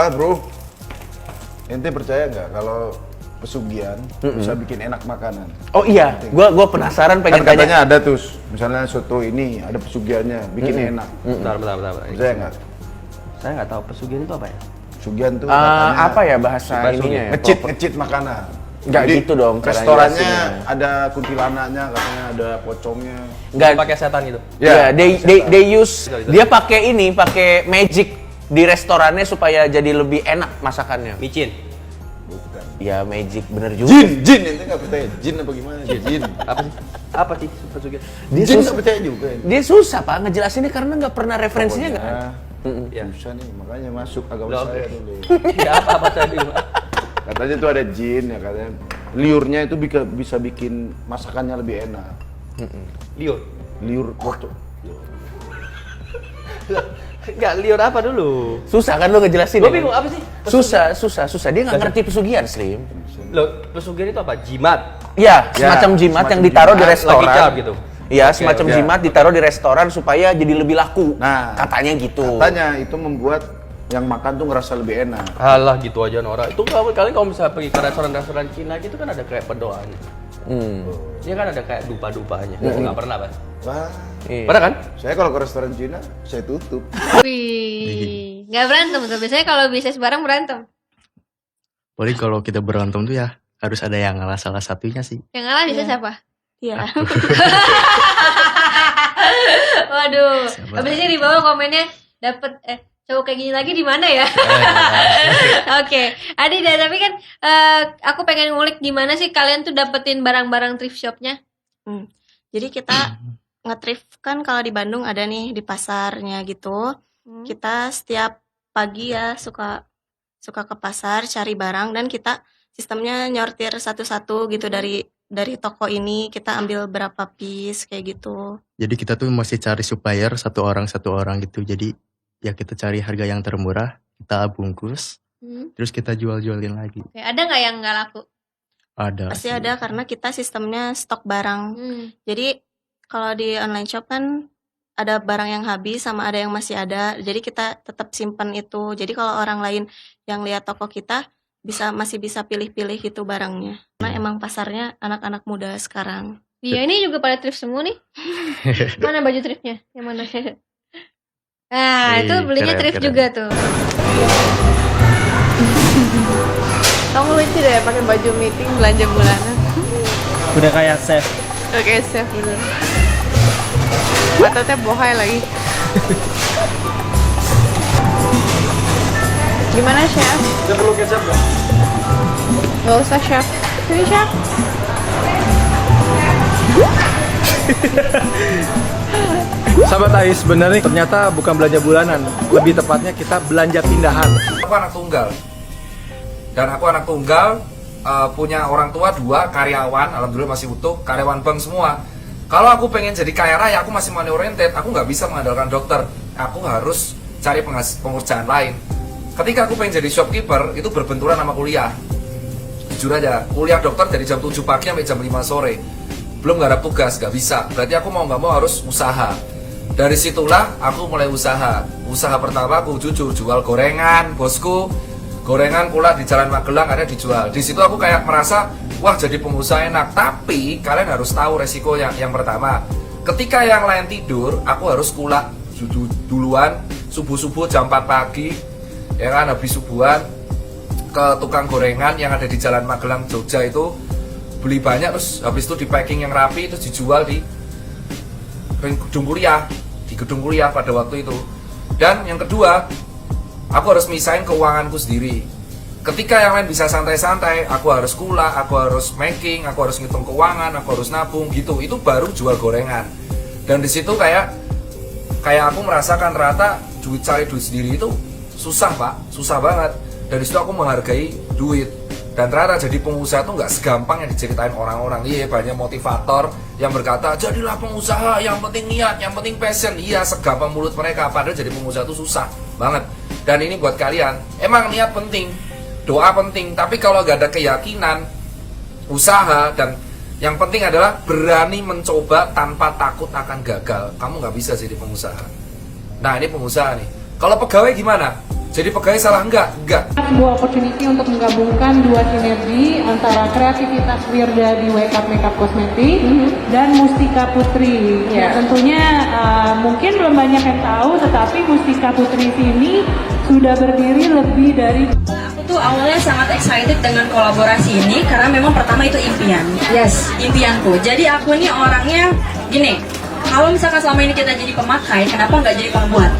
Bro, ente percaya nggak kalau pesugihan bisa bikin enak makanan? Oh iya, gua penasaran pengen Kan tanya. katanya ada tuh, misalnya soto ini ada pesugihannya, bikin enak. Bentar. Percaya nggak? Saya nggak tahu pesugihan itu apa ya? Pesugihan tuh katanya Apa ya bahasa ininya ya? ngecit makanan. Nggak Jadi, gitu dong cara restorannya jelasinnya. ada kuntilanaknya, katanya ada pocongnya. Nggak, Pakai setan gitu. ya, they use dia pakai magic di restorannya supaya jadi lebih enak masakannya. Micin. Bukan. Ya magic bener juga. Jin, ente nggak percaya jin apa gimana? Jin. Apa sih pesugihan? Dia Jin susah, nggak percaya juga. dia susah pak ngejelasinnya karena nggak pernah referensinya nggak ada. Ya. Susah nih, makanya masuk agama Loh, saya oke. dulu. Ya apa tadi? Katanya tuh ada jin ya katanya. Liurnya itu bisa bikin masakannya lebih enak. Liur. Liur pocong. Enggak, liur apa dulu? Susah kan lo ngejelasin? Gue ya, bingung kan? apa sih? Susah. Dia nggak ngerti pesugihan, Slim. Loh, pesugihan itu apa? Jimat. Ya, Ya, semacam jimat semacam yang ditaruh di jimat. restoran. Lucky charm gitu? Iya, Oke, semacam oke. jimat ditaruh di restoran supaya jadi lebih laku. Nah, Katanya gitu. Katanya itu membuat yang makan tuh ngerasa lebih enak. Alah gitu aja Nora. Itu kalian kalau misalnya pergi ke restoran-restoran Cina gitu kan ada kayak pendoanya. Iya kan ada kayak dupa-dupanya. Nggak pernah, Pak. Wah, Iya. Pernah kan? saya kalau ke restoran Cina saya tutup. Wih, nggak berantem tuh. Biasanya kalau bisnis bareng berantem. Paling kalau kita berantem tuh ya harus ada yang ngalah salah satunya sih. Yang ngalah bisa siapa? Iya. Waduh. Siapa? Habis ini di bawah komennya dapet cowok kayak gini lagi di mana ya? Oke, Adi deh. Tapi kan aku pengen ngulik gimana sih kalian tuh dapetin barang-barang thrift shopnya? Jadi kita nge-thrift kan kalau di Bandung ada nih di pasarnya gitu. Kita setiap pagi ya suka ke pasar cari barang dan kita sistemnya nyortir satu-satu gitu dari toko ini kita ambil berapa piece kayak gitu. Jadi kita tuh masih cari supplier satu orang gitu. Jadi ya kita cari harga yang termurah, kita bungkus, terus kita jual-jualin lagi. Oke, ada nggak yang nggak laku? Ada. Pasti sih. ada karena kita sistemnya stok barang. Jadi kalau di online shop kan ada barang yang habis sama ada yang masih ada. Jadi kita tetap simpan itu. Jadi kalau orang lain yang lihat toko kita masih bisa pilih-pilih gitu barangnya. Karena emang pasarnya anak-anak muda sekarang. Iya, ini juga pada thrift semua nih. Mana baju thriftnya? Yang mana? Nah, itu belinya keren, thrift keren. juga tuh. Kamu lucu deh pakai baju meeting belanja bulanan. Udah kayak chef. Oke, chef bener. Matanya bohai lagi. Gimana chef? Saya perlu kecap nggak? Gak usah chef. Sini chef. Sahabat Ais, sebenarnya ternyata bukan belanja bulanan. Lebih tepatnya kita belanja pindahan. Aku anak tunggal, dan aku anak tunggal, punya orang tua 2, karyawan, alhamdulillah masih utuh, karyawan bank semua. Kalau aku pengen jadi kaya raya, aku masih money oriented, aku nggak bisa mengandalkan dokter, aku harus cari pekerjaan lain. Ketika aku pengen jadi shopkeeper, itu berbenturan sama kuliah. Jujur aja, kuliah dokter dari jam 7 pagi sampai jam 5 sore, belum nggak ada tugas, nggak bisa. Berarti aku mau nggak mau harus usaha. Dari situlah aku mulai usaha. Usaha pertama aku jujur jual gorengan, bosku. Gorengan pula di Jalan Magelang ada dijual. Di situ aku kayak merasa, wah jadi pengusaha enak. Tapi kalian harus tahu resiko yang pertama. Ketika yang lain tidur, aku harus kulak duluan subuh-subuh jam 4 pagi. Ya kan, habis subuhan ke tukang gorengan yang ada di Jalan Magelang Jogja itu, beli banyak, terus habis itu di packing yang rapi, terus dijual di gedung kuliah pada waktu itu. Dan yang kedua, aku harus misahin keuanganku sendiri. Ketika yang lain bisa santai-santai, aku harus kulak, aku harus making, aku harus ngitung keuangan, aku harus nabung gitu. Itu baru jual gorengan. Dan di situ kayak aku merasakan ternyata cari duit sendiri itu susah, Pak, susah banget. Dari situ aku menghargai duit. Dan ternyata jadi pengusaha tuh nggak segampang yang diceritain orang-orang. Iya, banyak motivator yang berkata, jadilah pengusaha, yang penting niat, yang penting passion. Iya, segampang mulut mereka, padahal jadi pengusaha tuh susah banget. Dan ini buat kalian, emang niat penting, doa penting, tapi kalau nggak ada keyakinan, usaha, dan yang penting adalah berani mencoba tanpa takut akan gagal, kamu nggak bisa jadi pengusaha. Nah, ini pengusaha nih. Kalau pegawai gimana? Jadi pegawai salah enggak. Sebuah opportunity untuk menggabungkan dua sinergi antara kreativitas Wirda di Wake Up Makeup Kosmetik dan Mustika Putri. Ya, tentunya mungkin belum banyak yang tahu, tetapi Mustika Putri sini sudah berdiri lebih dari. Aku tuh awalnya sangat excited dengan kolaborasi ini karena memang pertama itu impian. Yes, impianku. Jadi aku ini orangnya gini, kalau misalkan selama ini kita jadi pemakai, kenapa nggak jadi pembuat?